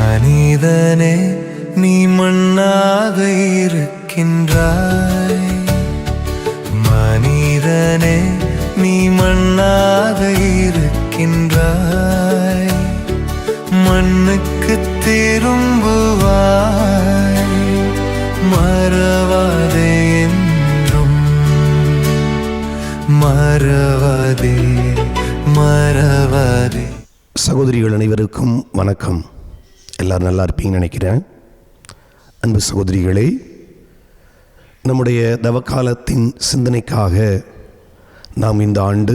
மனிதனே நீ மண்ணாக இருக்கின்றாய், மனிதனே நீ மண்ணாக இருக்கின்றாய், மண்ணுக்கு திரும்புவாய், மறவாதே என்றும், மறவாதே மறவாதே. சகோதரிகள் அனைவருக்கும் வணக்கம். எல்லாரும் நல்லா இருப்பீங்கன்னு நினைக்கிறேன். அன்பு சகோதரிகளே, நம்முடைய தவக்காலத்தின் சிந்தனைக்காக நாம் இந்த ஆண்டு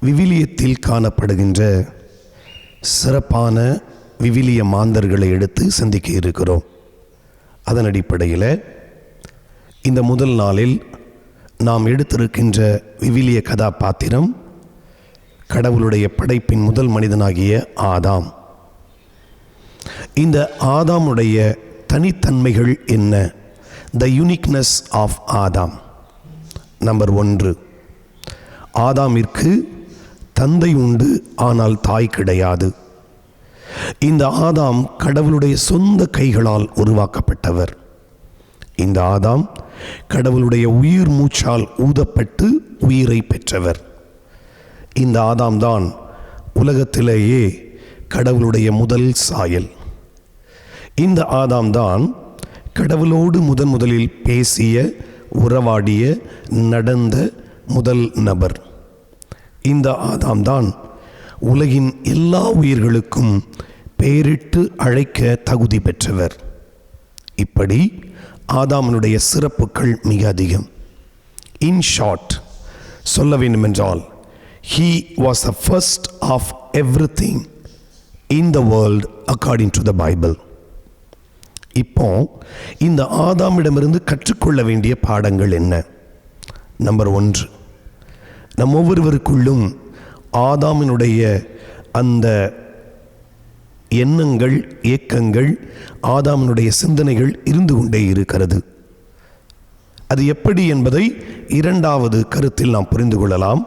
விவிலியத்தில் காணப்படுகின்ற சிறப்பான விவிலிய மாந்தர்களை எடுத்து சிந்திக்க இருக்கிறோம். அதன் அடிப்படையில் இந்த முதல் நாளில் நாம் எடுத்திருக்கின்ற விவிலிய கதாபாத்திரம் கடவுளுடைய படைப்பின் முதல் மனிதனாகிய ஆதாம். இந்த ஆதாமுடைய தனித்தன்மைகள் என்ன? The uniqueness of Adam. Number 1, ஆதாமிற்கு தந்தை உண்டு, ஆனால் தாய் கிடையாது. இந்த ஆதாம் கடவுளுடைய சொந்த கைகளால் உருவாக்கப்பட்டவர். இந்த ஆதாம் கடவுளுடைய உயிர் மூச்சால் ஊதப்பட்டு உயிரை பெற்றவர். இந்த ஆதாம் தான் உலகத்திலேயே கடவுளுடைய முதல் சாயல். இந்த ஆதாம் தான் கடவுளோடு முதலில் பேசிய, உறவாடிய, நடந்த முதல் நபர். இந்த ஆதாம் தான் உலகின் எல்லா உயிர்களுக்கும் பெயரிட்டு அழைக்க தகுதி பெற்றவர். இப்படி ஆதாமனுடைய சிறப்புகள் மிக அதிகம். இன் ஷார்ட் சொல்ல வேண்டுமென்றால், he was the first of everything in the world according to the Bible. இப்போ இந்த ஆதாமிடமிருந்து கற்றுக்கொள்ள வேண்டிய பாடங்கள் என்ன? நம்பர் 1, நம் ஒவ்வொருவருக்குள்ளும் ஆதாமினுடைய அந்த எண்ணங்கள், ஏக்கங்கள், ஆதாமினுடைய சிந்தனைகள் இருந்து கொண்டே இருக்கிறது. அது எப்படி என்பதை 2வது கருத்தில் நாம் புரிந்து கொள்ளலாம்.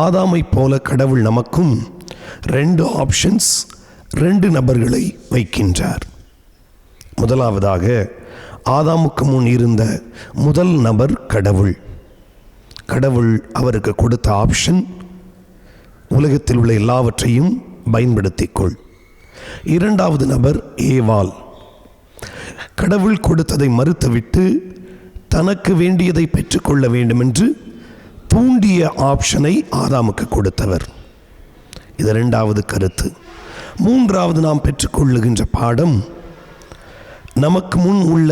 ஆதாமை போல கடவுள் நமக்கும் 2 ஆப்ஷன்ஸ், 2 நபர்களை வைக்கின்றார். முதலாவதாக, ஆதாமுக்கு முன் இருந்த முதல் நபர் கடவுள். கடவுள் அவருக்கு கொடுத்த ஆப்ஷன், உலகத்தில் உள்ள எல்லாவற்றையும் பயன்படுத்திக்கொள். 2வது நபர் ஏவாள். கடவுள் கொடுத்ததை மறுத்துவிட்டு தனக்கு வேண்டியதை பெற்றுக்கொள்ள வேண்டும் என்று தூண்டிய ஆப்ஷனை ஆதாமுக்கு கொடுத்தவர். இது 2வது கருத்து. 3வது நாம் பெற்றுக்கொள்ளுகின்ற பாடம், நமக்கு முன் உள்ள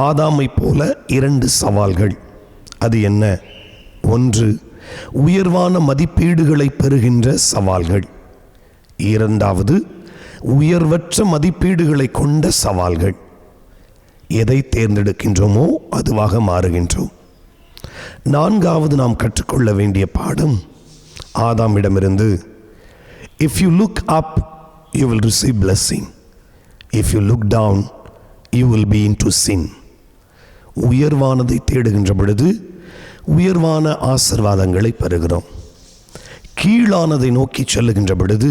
ஆதாமை போல 2 சவால்கள். அது என்ன? 1, உயர்வான மதிப்பீடுகளை பெறுகின்ற சவால்கள். 2வது, உயர்வற்ற மதிப்பீடுகளை கொண்ட சவால்கள். எதை தேர்ந்தெடுக்கின்றோமோ அதுவாக மாறுகின்றோம். 4வது நாம் கற்றுக்கொள்ள வேண்டிய பாடம், ஆதாமிடமிருந்து, if you look up you will receive blessing, if you look down you will be into sin. உயர்வானதை தேடுகின்ற பொழுது உயர்வான ஆசீர்வாதங்களை பெறுகிறோம். கீழானதை நோக்கி செல்லுகின்ற பொழுது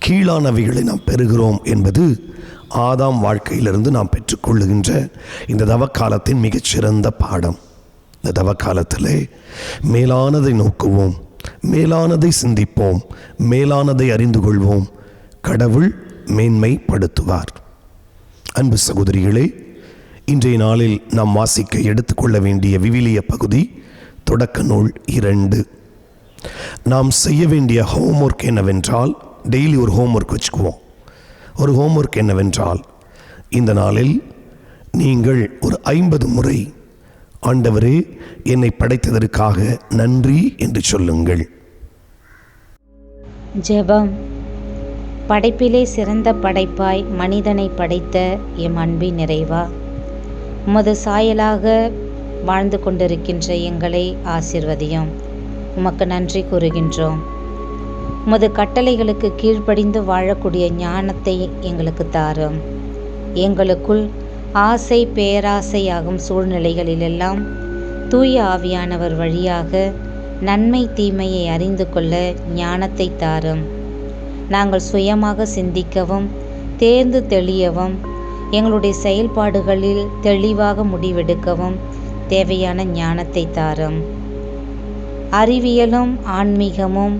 கீழானவைகளை நாம் பெறுகிறோம் என்பது ஆதாம் வாழ்க்கையிலிருந்து நாம் பெற்றுக்கொள்ளுகின்ற இந்த தவக்காலத்தின் மிகச்சிறந்த பாடம். இந்த தவக்காலத்திலே மேலானதை நோக்குவோம், மேலானதை சிந்திப்போம், மேலானதை அறிந்து கொள்வோம். கடவுள் மேன்மைப்படுத்துவார். அன்பு சகோதரிகளே, இன்றைய நாளில் நாம் வாசிக்க எடுத்துக்கொள்ள வேண்டிய விவிலிய பகுதி தொடக்க நூல் 2. நாம் செய்ய வேண்டிய ஹோம்ஒர்க் என்னவென்றால், டெய்லி ஒரு ஹோம்ஒர்க் வச்சுக்குவோம். ஒரு ஹோம்ஒர்க் என்னவென்றால், இந்த நாளில் நீங்கள் ஒரு 50 முறை ஆண்டவரே, என்னை படைத்ததற்காக நன்றி என்று சொல்லுங்கள். ஜெபம். படைப்பிலே சிறந்த படைப்பாய் மனிதனை படைத்த எம் அன்பின் நிறைவா, உமது சாயலாக வாழ்ந்து கொண்டிருக்கின்ற எங்களை ஆசீர்வதியும். உமக்கு நன்றி கூறுகின்றோம். உமது கட்டளைகளுக்கு கீழ்ப்படிந்து வாழக்கூடிய ஞானத்தை எங்களுக்கு தாரும். எங்களுக்குள் ஆசை பேராசையாகும் சூழ்நிலைகளிலெல்லாம் தூய ஆவியானவர் வழியாக நன்மை தீமையை அறிந்து கொள்ள ஞானத்தை தாரும். நாங்கள் சுயமாக சிந்திக்கவும் தேர்ந்து தெளியவும் எங்களுடைய செயல்பாடுகளில் தெளிவாக முடிவெடுக்கவும் தேவையான ஞானத்தை தாரும். அறிவியலும் ஆன்மீகமும்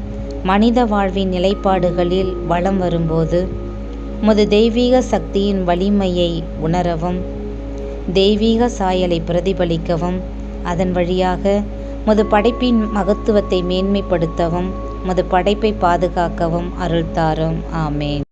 மனித வாழ்வின் நிலைப்பாடுகளில் வலம் வரும்போது உமது தெய்வீக சக்தியின் வலிமையை உணரவும் தெய்வீக சாயலை பிரதிபலிக்கவும் அதன் வழியாக உமது படைப்பின் மகத்துவத்தை மேன்மைப்படுத்தவும் உமது படைப்பை பாதுகாக்கவும் அருள் தாரும். ஆமேன்.